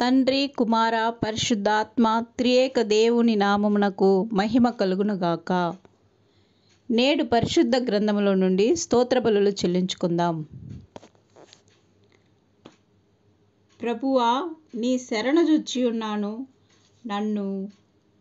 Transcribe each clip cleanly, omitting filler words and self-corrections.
తండ్రి కుమార పరిశుద్ధాత్మ త్రియేక దేవుని నామమునకు మహిమ కలుగునుగాక. నేడు పరిశుద్ధ గ్రంథములో నుండి స్తోత్ర బలులు చెల్లించుకుందాం. ప్రభువా, నీ శరణుజొచ్చి ఉన్నాను, నన్ను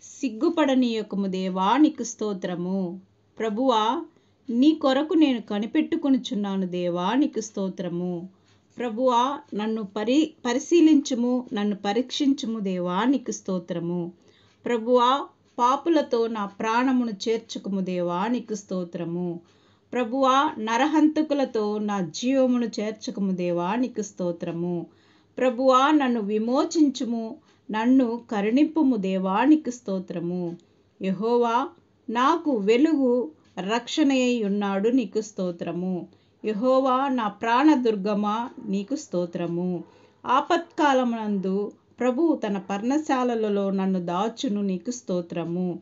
సిగ్గుపడనీయకుము దేవా, నీకు స్తోత్రము. ప్రభువా, నీ కొరకు నేను కనిపెట్టుకొనుచున్నాను దేవా, నీకు స్తోత్రము. ప్రభువా, నన్ను పరిశీలించుము, నన్ను పరీక్షించుము దేవా, నీకు స్తోత్రము. ప్రభువా, పాపులతో నా ప్రాణమును చేర్చుకుము దేవా, నీకు స్తోత్రము. ప్రభువా, నరహంతకులతో నా జీవమును చేర్చుకుము దేవా, నీకు స్తోత్రము. ప్రభువా, నన్ను విమోచించుము, నన్ను కరుణింపుము దేవా, నీకు స్తోత్రము. యెహోవా నాకు వెలుగు రక్షణయై ఉన్నాడు, నీకు స్తోత్రము. యెహోవా నా ప్రాణదుర్గమా, నీకు స్తోత్రము. ఆపత్కాలమునందు ప్రభువు తన పర్ణశాలలలో నన్ను దాచును, నీకు స్తోత్రము.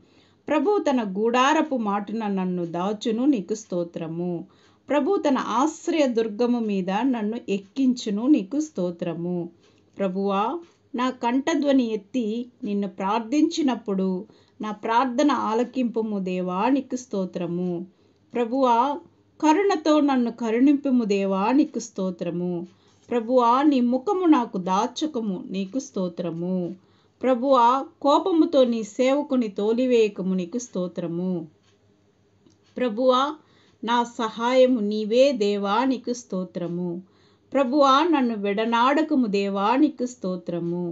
ప్రభువు తన గూడారపు మాటున నన్ను దాచును, నీకు స్తోత్రము. ప్రభువు తన ఆశ్రయ దుర్గము మీద నన్ను ఎక్కించును, నీకు స్తోత్రము. ప్రభువా, నా కంఠధ్వని ఎత్తి నిన్ను ప్రార్థించినప్పుడు నా ప్రార్థన ఆలకింపుము దేవా, నీకు స్తోత్రము. ప్రభువా, కరుణతో నన్ను కరుణింపుము దేవా, నీకు స్తోత్రము. ప్రభువా, నీ ముఖము నాకు దాచకము, నీకు స్తోత్రము. ప్రభువా, కోపముతో నీ సేవకుని తోలివేయకము, నీకు స్తోత్రము. ప్రభువా, నా సహాయము నీవే దేవా, నీకు స్తోత్రము. ప్రభువా, నన్ను విడనాడకము దేవా, నీకు స్తోత్రము.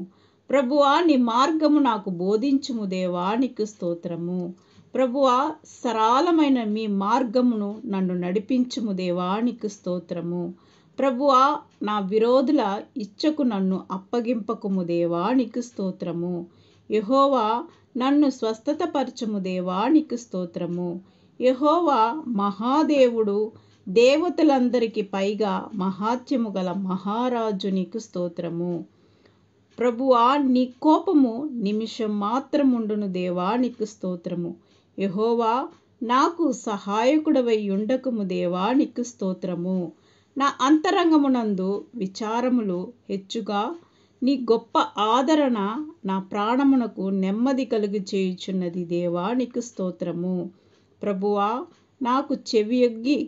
ప్రభువా, నీ మార్గము నాకు బోధించుము దేవా, నీకు స్తోత్రము. ప్రభువా, సరళమైన మీ మార్గమును నన్ను నడిపించుము దేవా, నీకు స్తోత్రము. ప్రభువా, నా విరోధుల ఇచ్చకు నన్ను అప్పగింపకుము దేవా, నీకు స్తోత్రము. యెహోవా, నన్ను స్వస్థతపరచుము దేవా, నీకు స్తోత్రము. యెహోవా మహాదేవుడు, దేవతలందరికీ పైగా మహాత్యము గల మహారాజు, నీకు స్తోత్రము. ప్రభువా, నీ కోపము నిమిషం మాత్రముండును దేవా, నీకు స్తోత్రము. యెహోవా, నాకు సహాయకుడవై ఉండకము దేవా, నీకు స్తోత్రము. నా అంతరంగమునందు విచారములు హెచ్చుగా, నీ గొప్ప ఆదరణ నా ప్రాణమునకు నెమ్మది కలుగు చేయుచున్నది దేవా, నీకు స్తోత్రము. ప్రభువా, నాకు చెవియొగ్గి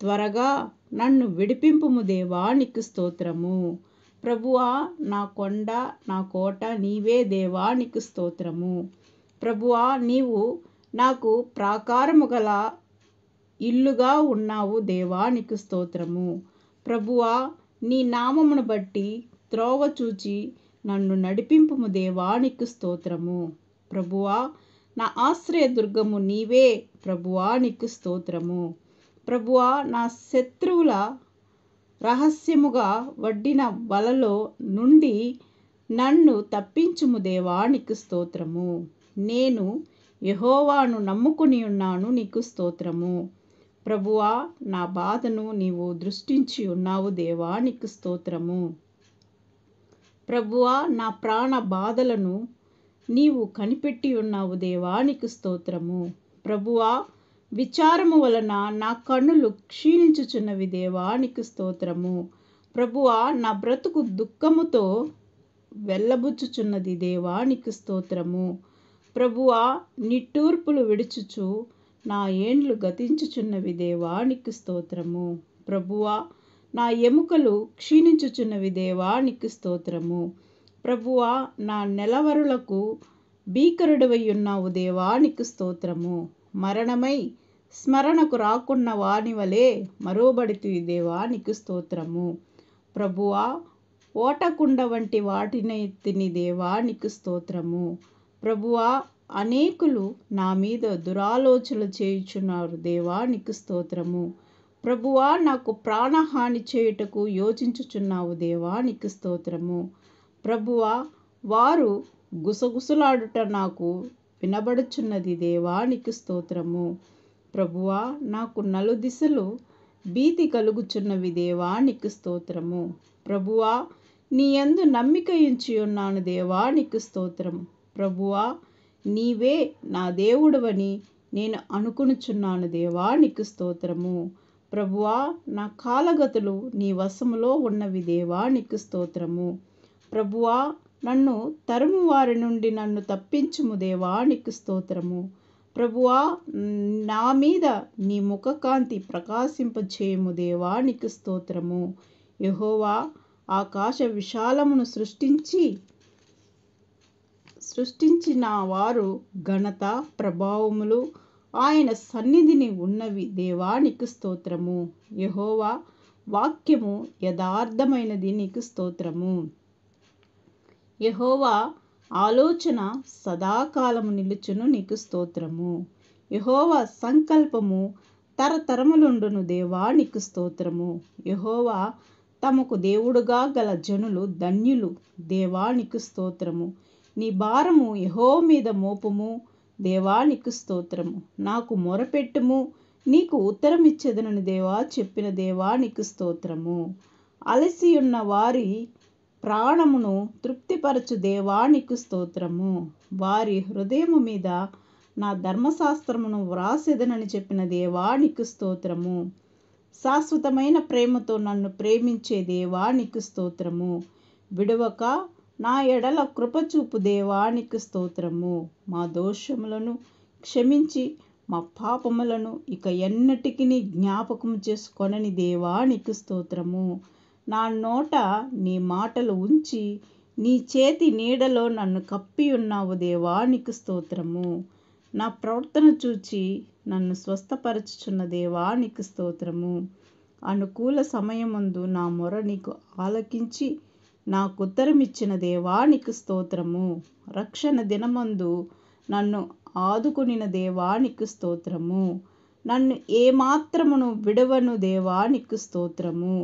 త్వరగా నన్ను విడిపింపుము దేవా, నీకు స్తోత్రము. ప్రభువా, నా కొండ నా కోట నీవే దేవా, నీకు స్తోత్రము. ప్రభువా, నీవు నాకు ప్రాకారము గల ఇల్లుగా ఉన్నావు దేవా, నీకు స్తోత్రము. ప్రభువా, నీ నామమును బట్టి త్రోవ చూచి నన్ను నడిపింపుము దేవా, నీకు స్తోత్రము. ప్రభువా, నా ఆశ్రయ దుర్గము నీవే ప్రభువా, నీకు స్తోత్రము. ప్రభువా, నా శత్రువుల రహస్యముగా వడ్డిన వలలో నుండి నన్ను తప్పించుము దేవా, నీకు స్తోత్రము. నేను యెహోవాను నమ్ముకుని ఉన్నాను, నీకు స్తోత్రము. ప్రభువా, నా బాధను నీవు దృష్టించి ఉన్నావు దేవా, నీకు స్తోత్రము. ప్రభువా, నా ప్రాణ బాధలను నీవు కనిపెట్టి ఉన్నావు దేవా, నీకు స్తోత్రము. ప్రభువా, విచారము వలన నా కన్నులు క్షీణించుచున్నవి దేవా, నీకు స్తోత్రము. ప్రభువా, నా బ్రతుకు దుఃఖముతో వెళ్ళబుచ్చుచున్నది దేవా, నీకు స్తోత్రము. ప్రభువా, నిట్టూర్పులు విడుచుచు నా ఏండ్లు గతించుచున్నవి దేవా, నీకు స్తోత్రము. ప్రభువా, నా ఎముకలు క్షీణించుచున్నవి దేవా, నీకు స్తోత్రము. ప్రభువా, నా నెలవరులకు భీకరుడవై ఉన్నావు దేవా, నీకు స్తోత్రము. మరణమై స్మరణకు రాకున్న వాని వలె మరోబడితివి దేవా, నీకు స్తోత్రము. ప్రభువా, ఓటకుండ వంటి వాటిని తిని దేవా, నీకు స్తోత్రము. ప్రభువా, అనేకులు నా మీద దురాలోచనలు చేయుచున్నారు దేవా, నీకు స్తోత్రము. ప్రభువా, నాకు ప్రాణహాని చేయుటకు యోచించుచున్నావు దేవా, నీకు స్తోత్రము. ప్రభువా, వారు గుసగుసలాడుట నాకు వినబడుచున్నది దేవా, నీకు స్తోత్రము. ప్రభువా, నాకు నలుదిశలు భీతి కలుగుచున్నవి దేవా, నీకు స్తోత్రము. ప్రభువా, నీ యందు నమ్మిక ఉంచి ఉన్నాను దేవా, నీకు స్తోత్రము. ప్రభువా, నీవే నా దేవుడవని నేను అనుకొనుచున్నాను దేవా, నీకు స్తోత్రము. ప్రభువా, నా కాలగతులు నీ వశములో ఉన్నవి దేవా, నీకు స్తోత్రము. ప్రభువా, నన్ను తరుము వారి నుండి నన్ను తప్పించుము దేవా, నీకు స్తోత్రము. ప్రభువా, నా మీద నీ ముఖకాంతి ప్రకాశింపచేయుము దేవా, నీకు స్తోత్రము. యెహోవా ఆకాశ విశాలమును సృష్టించిన వారు ఘనత ప్రభావములు ఆయన సన్నిధిని ఉన్నవి దేవా, నీకు స్తోత్రము. యెహోవా వాక్యము యథార్థమైనది, నీకు స్తోత్రము. యెహోవా ఆలోచన సదాకాలము నిలుచును, నీకు స్తోత్రము. యెహోవా సంకల్పము తరతరములుండును దేవా, నీకు స్తోత్రము. యెహోవా తమకు దేవుడుగా గల జనులు ధన్యులు దేవా, నీకు స్తోత్రము. నీ భారము యెహోవా మీద మోపుము దేవా, నీకు స్తోత్రము. నాకు మొరపెట్టుము, నీకు ఉత్తరమిచ్చెదనని దేవా చెప్పిన దేవా, నీకు స్తోత్రము. అలసియున్న వారి ప్రాణమును తృప్తిపరచు దేవా, నీకు స్తోత్రము. వారి హృదయము మీద నా ధర్మశాస్త్రమును వ్రాసెదనని చెప్పిన దేవా, నీకు స్తోత్రము. శాశ్వతమైన ప్రేమతో నన్ను ప్రేమించే దేవా, నీకు స్తోత్రము. విడవక నా ఎడల కృపచూపు దేవా, నీకు స్తోత్రము. మా దోషములను క్షమించి మా పాపములను ఇక ఎన్నటికి జ్ఞాపకం చేసుకొనని దేవా, నీకు స్తోత్రము. నా నోట నీ మాటలు ఉంచి నీ చేతి నీడలో నన్ను కప్పి ఉన్నావు దేవా, నీకు స్తోత్రము. నా ప్రవర్తన చూచి నన్ను స్వస్థపరచుచున్న దేవా, నీకు స్తోత్రము. అనుకూల సమయమందు నా మొర నీకు ఆలకించి నాకు ఉత్తరమిచ్చిన దేవా, నీకు స్తోత్రము. రక్షణ దినమందు నన్ను ఆదుకొనిన దేవా, నీకు స్తోత్రము. నన్ను ఏమాత్రమును విడవను దేవా, నీకు స్తోత్రము.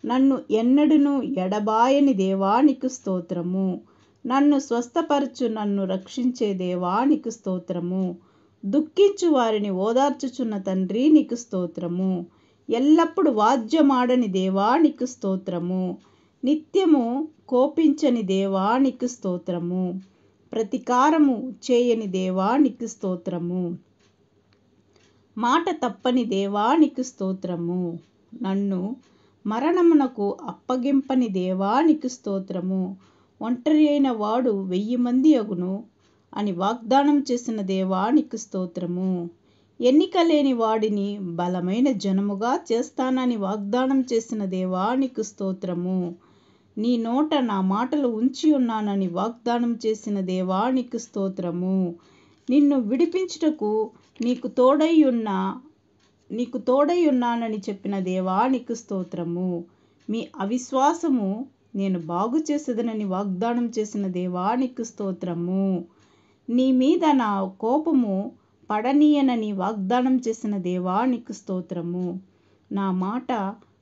నన్ను ఎన్నడును ఎడబాయని దేవా, నీకు స్తోత్రము. నన్ను స్వస్థపరచు నన్ను రక్షించే దేవా, నీకు స్తోత్రము. దుఃఖించు వారిని ఓదార్చుచున్న తండ్రి, నీకు స్తోత్రము. ఎల్లప్పుడు వాద్యమాడని దేవా, నీకు స్తోత్రము. నిత్యము కోపించని దేవా, నీకు స్తోత్రము. ప్రతికారము చేయని దేవా, నీకు స్తోత్రము. మాట తప్పని దేవా, నీకు స్తోత్రము. నన్ను మరణమునకు అప్పగింపని దేవా, నీకు స్తోత్రము. ఒంటరి అయిన వాడు 1000 మంది అగును అని వాగ్దానం చేసిన దేవా, నీకు స్తోత్రము. ఎన్నిక లేని వాడిని బలమైన జనముగా చేస్తానని వాగ్దానం చేసిన దేవా, నీకు స్తోత్రము. నీ నోట నా మాటలు ఉంచి ఉన్నానని వాగ్దానం చేసిన దేవా, నీకు స్తోత్రము. నిన్ను విడిపించుటకు నీకు తోడై ఉన్నానని చెప్పిన దేవా, నీకు స్తోత్రము. మీ అవిశ్వాసము నేను బాగు చేసేదనని వాగ్దానం చేసిన దేవా, నీకు స్తోత్రము. నీ మీద నా కోపము పడనీయనని వాగ్దానం చేసిన దేవా, నీకు స్తోత్రము. నా మాట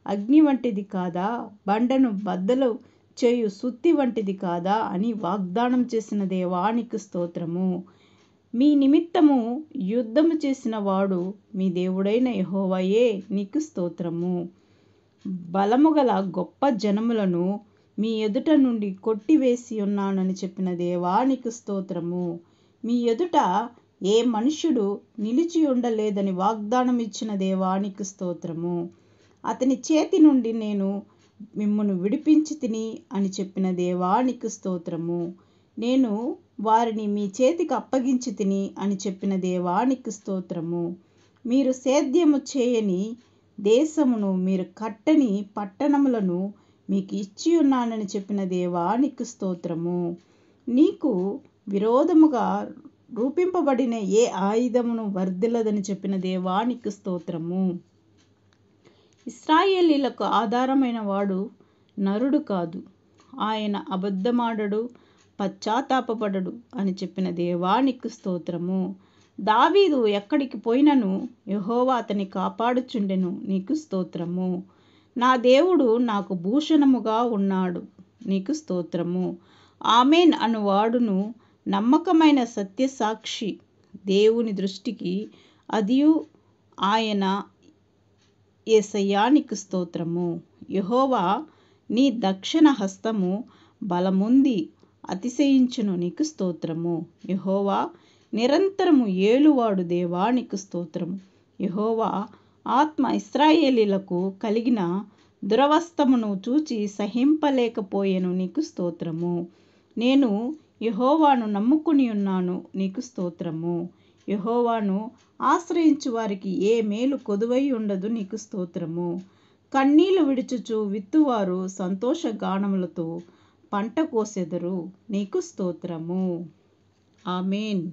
అగ్ని వంటిది కాదా, బండను బద్దలు చేయు సుత్తి వంటిది కాదా అని వాగ్దానం చేసిన దేవా, నీకు స్తోత్రము. మీ నిమిత్తము యుద్ధము చేసిన వాడు మీ దేవుడైన యెహోవాయే, నీకు స్తోత్రము. బలముగల గొప్ప జనములను మీ ఎదుట నుండి కొట్టివేసి ఉన్నానని చెప్పిన దేవా, నీకు స్తోత్రము. మీ ఎదుట ఏ మనుష్యుడు నిలిచి ఉండలేదని వాగ్దానం ఇచ్చిన దేవా, నీకు స్తోత్రము. అతని చేతి నుండి నేను మిమ్మును విడిపించి తిని అని చెప్పిన దేవా, నీకు స్తోత్రము. నేను వారిని మీ చేతికి అప్పగించి తిని అని చెప్పిన దేవా, నీకు స్తోత్రము. మీరు సేద్యము చేయని దేశమును, మీరు కట్టని పట్టణములను మీకు ఇచ్చి ఉన్నానని చెప్పిన దేవా, నీకు స్తోత్రము. నీకు విరోధముగా రూపింపబడిన ఏ ఆయుధమును వర్ధిల్లదని చెప్పిన దేవా, నీకు స్తోత్రము. ఇశ్రాయేలీలకు ఆధారమైన వాడు నరుడు కాదు, ఆయన అబద్ధమాడడు, పశ్చాత్తాపపడడు అని చెప్పిన దేవా, నీకు స్తోత్రము. దావీదు ఎక్కడికి పోయినను యెహోవా అతని కాపాడుచుండెను, నీకు స్తోత్రము. నా దేవుడు నాకు భూషణముగా ఉన్నాడు, నీకు స్తోత్రము. ఆమేన్ అనువాడును నమ్మకమైన సత్యసాక్షి. దేవుని దృష్టికి అదియు ఆయన యేసయ్యా, నీకు స్తోత్రము. యెహోవా నీ దక్షిణ హస్తము బలముంది అతిశయించును, నీకు స్తోత్రము. యెహోవా నిరంతరము ఏలువాడు దేవా, నీకు స్తోత్రము. యెహోవా ఆత్మ ఇశ్రాయేలీలకు కలిగిన దురవస్థమును చూచి సహింపలేకపోయెను, నీకు స్తోత్రము. నేను యెహోవాను నమ్ముకుని ఉన్నాను, నీకు స్తోత్రము. యెహోవాను ఆశ్రయించు వారికి ఏ మేలు కొదువై ఉండదు, నీకు స్తోత్రము. కన్నీళ్లు విడుచుచు విత్తువారు సంతోష గానములతో పంట కోసెదరు, నీకు స్తోత్రము. ఆమేన్.